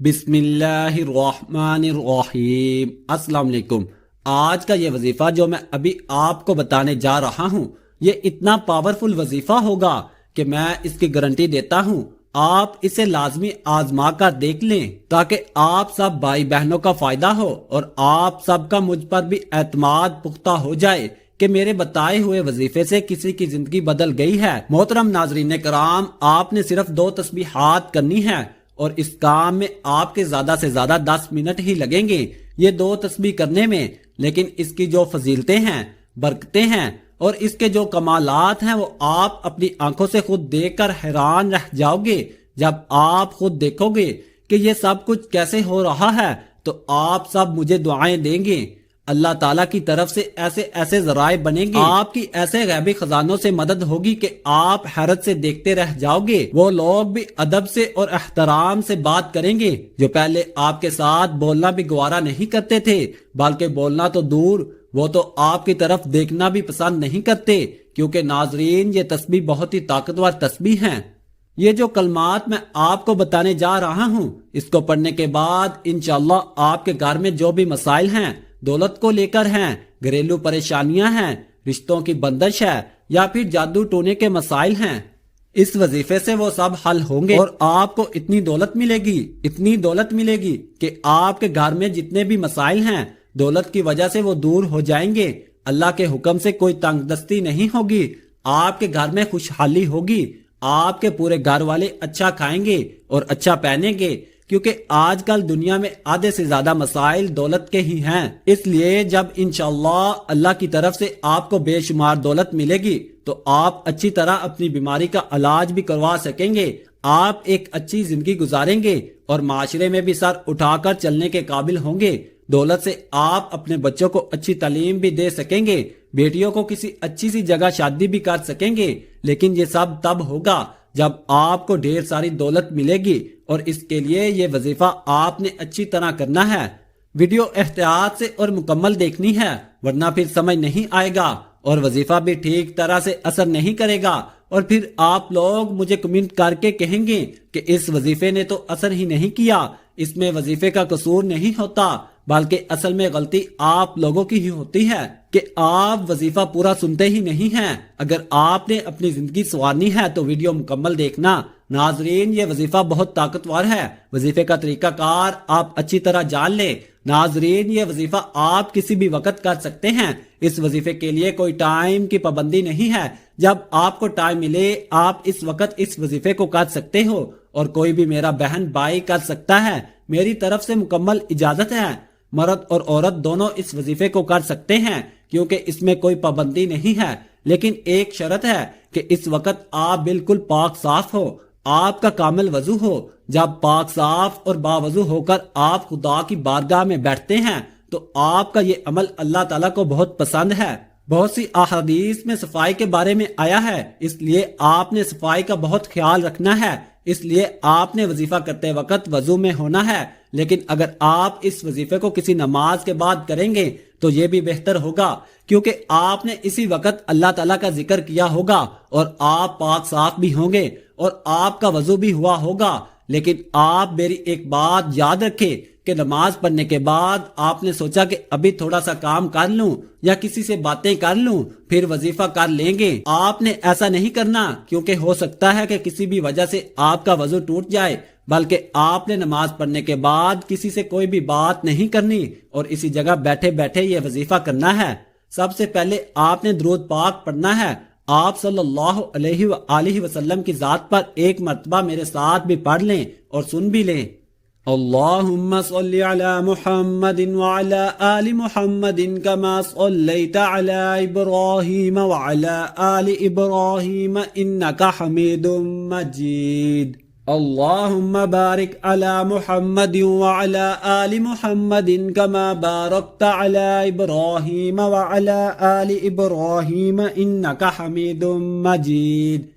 بسم اللہ الرحمن الرحیم۔ السلام علیکم۔ آج کا یہ وظیفہ جو میں ابھی آپ کو بتانے جا رہا ہوں یہ اتنا پاورفل وظیفہ ہوگا کہ میں اس کی گارنٹی دیتا ہوں آپ اسے لازمی آزما کر دیکھ لیں تاکہ آپ سب بھائی بہنوں کا فائدہ ہو اور آپ سب کا مجھ پر بھی اعتماد پختہ ہو جائے کہ میرے بتائے ہوئے وظیفے سے کسی کی زندگی بدل گئی ہے۔ محترم ناظرین کرام، آپ نے صرف 2 تسبیحات کرنی ہے اور اس کام میں آپ کے زیادہ سے زیادہ 10 منٹ ہی لگیں گے یہ 2 تسبیح کرنے میں، لیکن اس کی جو فضیلتیں ہیں، برکتیں ہیں اور اس کے جو کمالات ہیں وہ آپ اپنی آنکھوں سے خود دیکھ کر حیران رہ جاؤ گے۔ جب آپ خود دیکھو گے کہ یہ سب کچھ کیسے ہو رہا ہے تو آپ سب مجھے دعائیں دیں گے۔ اللہ تعالیٰ کی طرف سے ایسے ذرائع بنیں گے، آپ کی ایسے غیبی خزانوں سے مدد ہوگی کہ آپ حیرت سے دیکھتے رہ جاؤ گے۔ وہ لوگ بھی ادب سے اور احترام سے بات کریں گے جو پہلے آپ کے ساتھ بولنا بھی گوارا نہیں کرتے تھے، بلکہ بولنا تو دور وہ تو آپ کی طرف دیکھنا بھی پسند نہیں کرتے، کیونکہ ناظرین یہ تسبیح بہت ہی طاقتور تسبیح ہیں۔ یہ جو کلمات میں آپ کو بتانے جا رہا ہوں اس کو پڑھنے کے بعد انشاءاللہ آپ کے گھر میں جو بھی مسائل ہیں، دولت کو لے کر ہیں، گھریلو پریشانیاں ہیں، رشتوں کی بندش ہے یا پھر جادو ٹونے کے مسائل ہیں، اس وظیفے سے وہ سب حل ہوں گے اور آپ کو اتنی دولت ملے گی کہ آپ کے گھر میں جتنے بھی مسائل ہیں دولت کی وجہ سے وہ دور ہو جائیں گے۔ اللہ کے حکم سے کوئی تنگ دستی نہیں ہوگی، آپ کے گھر میں خوشحالی ہوگی، آپ کے پورے گھر والے اچھا کھائیں گے اور اچھا پہنیں گے، کیونکہ آج کل دنیا میں آدھے سے زیادہ مسائل دولت کے ہی ہیں۔ اس لیے جب انشاءاللہ اللہ کی طرف سے آپ کو بے شمار دولت ملے گی تو آپ اچھی طرح اپنی بیماری کا علاج بھی کروا سکیں گے، آپ ایک اچھی زندگی گزاریں گے اور معاشرے میں بھی سر اٹھا کر چلنے کے قابل ہوں گے۔ دولت سے آپ اپنے بچوں کو اچھی تعلیم بھی دے سکیں گے، بیٹیوں کو کسی اچھی سی جگہ شادی بھی کر سکیں گے، لیکن یہ سب تب ہوگا جب آپ کو ڈھیر ساری دولت ملے گی، اور اس کے لیے یہ وظیفہ آپ نے اچھی طرح کرنا ہے۔ ویڈیو احتیاط سے اور مکمل دیکھنی ہے ورنہ پھر سمجھ نہیں آئے گا اور وظیفہ بھی ٹھیک طرح سے اثر نہیں کرے گا، اور پھر آپ لوگ مجھے کمنٹ کر کے کہیں گے کہ اس وظیفے نے تو اثر ہی نہیں کیا، اس میں وظیفے کا قصور نہیں ہوتا بلکہ اصل میں غلطی آپ لوگوں کی ہی ہوتی ہے کہ آپ وظیفہ پورا سنتے ہی نہیں ہیں۔ اگر آپ نے اپنی زندگی سنوارنی ہے تو ویڈیو مکمل دیکھنا۔ ناظرین یہ وظیفہ بہت طاقتور ہے، وظیفے کا طریقہ کار آپ اچھی طرح جان لیں۔ ناظرین یہ وظیفہ آپ کسی بھی وقت کر سکتے ہیں، اس وظیفے کے لیے کوئی ٹائم کی پابندی نہیں ہے، جب آپ کو ٹائم ملے آپ اس وقت اس وظیفے کو کر سکتے ہو، اور کوئی بھی میرا بہن بھائی کر سکتا ہے، میری طرف سے مکمل اجازت ہے۔ مرد اور عورت دونوں اس وظیفے کو کر سکتے ہیں کیونکہ اس میں کوئی پابندی نہیں ہے، لیکن ایک شرط ہے کہ اس وقت آپ بالکل پاک صاف ہو، آپ کا کامل وضو ہو۔ جب پاک صاف اور باوضو ہو کر آپ خدا کی بارگاہ میں بیٹھتے ہیں تو آپ کا یہ عمل اللہ تعالیٰ کو بہت پسند ہے۔ بہت سی احادیث میں صفائی کے بارے میں آیا ہے، اس لیے آپ نے صفائی کا بہت خیال رکھنا ہے، اس لیے آپ نے وظیفہ کرتے وقت وضو میں ہونا ہے، لیکن اگر آپ اس وظیفے کو کسی نماز کے بعد کریں گے تو یہ بھی بہتر ہوگا، کیونکہ آپ نے اسی وقت اللہ تعالیٰ کا ذکر کیا ہوگا اور آپ پاک صاف بھی ہوں گے اور آپ کا وضو بھی ہوا ہوگا۔ لیکن آپ میری ایک بات یاد رکھیں کہ نماز پڑھنے کے بعد آپ نے سوچا کہ ابھی تھوڑا سا کام کر لوں یا کسی سے باتیں کر لوں پھر وظیفہ کر لیں گے، آپ نے ایسا نہیں کرنا، کیونکہ ہو سکتا ہے کہ کسی بھی وجہ سے آپ کا وضو ٹوٹ جائے، بلکہ آپ نے نماز پڑھنے کے بعد کسی سے کوئی بھی بات نہیں کرنی اور اسی جگہ بیٹھے بیٹھے یہ وظیفہ کرنا ہے۔ سب سے پہلے آپ نے درود پاک پڑھنا ہے، آپ صلی اللہ علیہ وآلہ وسلم کی ذات پر ایک مرتبہ میرے ساتھ بھی پڑھ لیں اور سن بھی لیں۔ اللہم صلی علی محمد وعلی آل محمد کما صلیت علی ابراہیم وعلی آل ابراہیم انکا حمید مجید۔ اللہم بارک علی محمد وعلی آل محمد کما بارکت علی ابراہیم وعلی آل ابراہیم انکا حمید مجید۔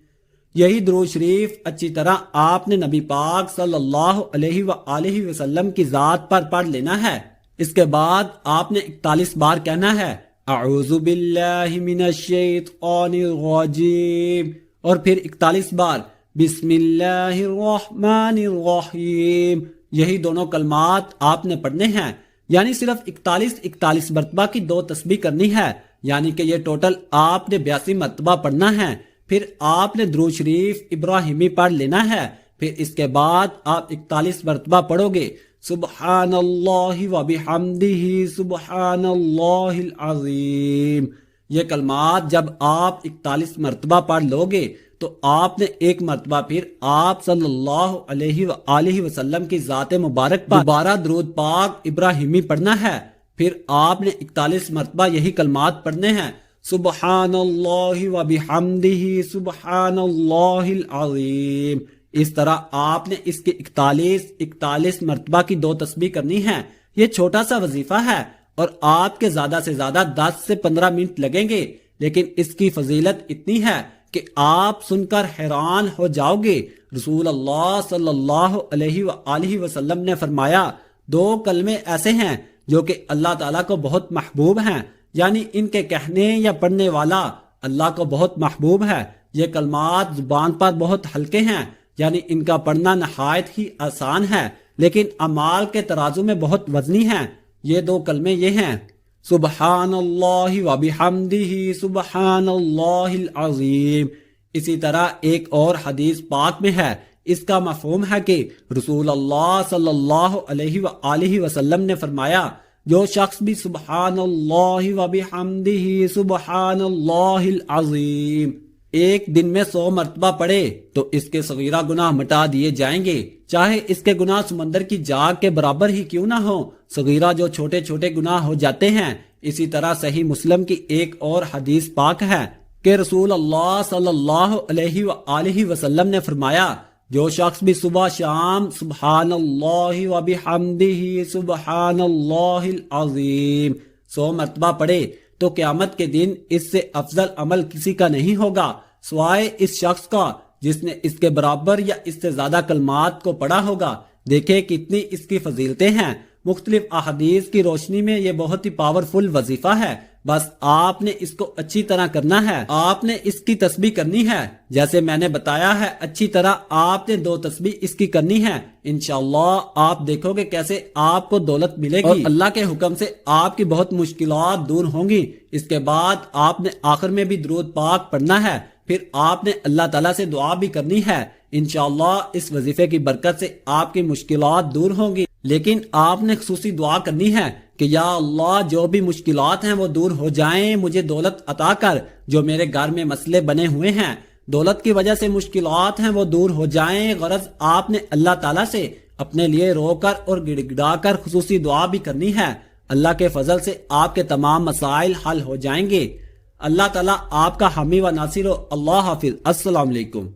یہی درود شریف اچھی طرح آپ نے نبی پاک صلی اللہ علیہ وآلہ وسلم کی ذات پر پڑھ لینا ہے۔ اس کے بعد آپ نے 41 بار کہنا ہے اعوذ باللہ من الشیطان الرجیم، اور پھر 41 بار بسم اللہ الرحمن الرحیم، یہی دونوں کلمات آپ نے پڑھنے ہیں، یعنی صرف 41 مرتبہ کی 2 تسبیح کرنی ہے، یعنی کہ یہ ٹوٹل آپ نے 82 مرتبہ پڑھنا ہے۔ پھر آپ نے درود شریف ابراہیمی پڑھ لینا ہے، پھر اس کے بعد آپ 41 مرتبہ پڑھو گے سبحان اللہ و بحمدہ سبحان اللہ العظیم۔ یہ کلمات جب آپ 41 مرتبہ پڑھ لو گے تو آپ نے ایک مرتبہ پھر آپ صلی اللہ علیہ وآلہ وسلم کی ذات مبارک پر دوبارہ درود پاک ابراہیمی پڑھنا ہے، پھر آپ نے 41 مرتبہ یہی کلمات پڑھنے ہیں سبحان اللہ و بحمدہ سبحان اللہ العظیم۔ اس طرح آپ نے اس کی 41 مرتبہ کی 2 تسبیح کرنی ہے۔ یہ چھوٹا سا وظیفہ ہے اور آپ کے زیادہ سے زیادہ 10 سے 15 منٹ لگیں گے، لیکن اس کی فضیلت اتنی ہے کہ آپ سن کر حیران ہو جاؤ گے۔ رسول اللہ صلی اللہ علیہ وآلہ وسلم نے فرمایا 2 کلمے ایسے ہیں جو کہ اللہ تعالیٰ کو بہت محبوب ہیں، یعنی ان کے کہنے یا پڑھنے والا اللہ کو بہت محبوب ہے۔ یہ کلمات زبان پر بہت ہلکے ہیں، یعنی ان کا پڑھنا نہایت ہی آسان ہے، لیکن اعمال کے ترازو میں بہت وزنی ہیں۔ یہ 2 کلمے یہ ہیں سبحان اللہ و بحمدہ سبحان اللہ العظیم۔ اسی طرح ایک اور حدیث پاک میں ہے، اس کا مفہوم ہے کہ رسول اللہ صلی اللہ علیہ وآلہ وسلم نے فرمایا جو شخص بھی سبحان اللہ و بحمدہ سبحان اللہ العظیم ایک دن میں 100 مرتبہ پڑھے تو اس کے صغیرہ گناہ مٹا دیے جائیں گے، چاہے اس کے گناہ سمندر کی جاگ کے برابر ہی کیوں نہ ہو۔ صغیرہ جو چھوٹے چھوٹے گناہ ہو جاتے ہیں۔ اسی طرح صحیح مسلم کی ایک اور حدیث پاک ہے کہ رسول اللہ صلی اللہ علیہ وآلہ وسلم نے فرمایا جو شخص بھی صبح شام سبحان اللہ و بحمدہ سبحان اللہ العظیم 100 مرتبہ پڑھے تو قیامت کے دن اس سے افضل عمل کسی کا نہیں ہوگا سوائے اس شخص کا جس نے اس کے برابر یا اس سے زیادہ کلمات کو پڑھا ہوگا۔ دیکھیں کتنی اس کی فضیلتیں ہیں۔ مختلف احادیث کی روشنی میں یہ بہت ہی پاورفل وظیفہ ہے، بس آپ نے اس کو اچھی طرح کرنا ہے۔ آپ نے اس کی تسبیح کرنی ہے جیسے میں نے بتایا ہے، اچھی طرح آپ نے 2 تسبیح اس کی کرنی ہے۔ انشاءاللہ آپ دیکھو گے کیسے آپ کو دولت ملے گی اور اللہ کے حکم سے آپ کی بہت مشکلات دور ہوں گی۔ اس کے بعد آپ نے آخر میں بھی درود پاک پڑھنا ہے، پھر آپ نے اللہ تعالیٰ سے دعا بھی کرنی ہے۔ انشاءاللہ اس وظیفے کی برکت سے آپ کی مشکلات دور ہوں گی، لیکن آپ نے خصوصی دعا کرنی ہے کہ یا اللہ جو بھی مشکلات ہیں وہ دور ہو جائیں، مجھے دولت عطا کر۔ جو میرے گھر میں مسئلے بنے ہوئے ہیں، دولت کی وجہ سے مشکلات ہیں وہ دور ہو جائیں۔ غرض آپ نے اللہ تعالیٰ سے اپنے لیے رو کر اور گڑ گڑا کر خصوصی دعا بھی کرنی ہے۔ اللہ کے فضل سے آپ کے تمام مسائل حل ہو جائیں گے۔ اللہ تعالیٰ آپ کا حامی و ناصر ہو۔ اللہ حافظ۔ السلام علیکم۔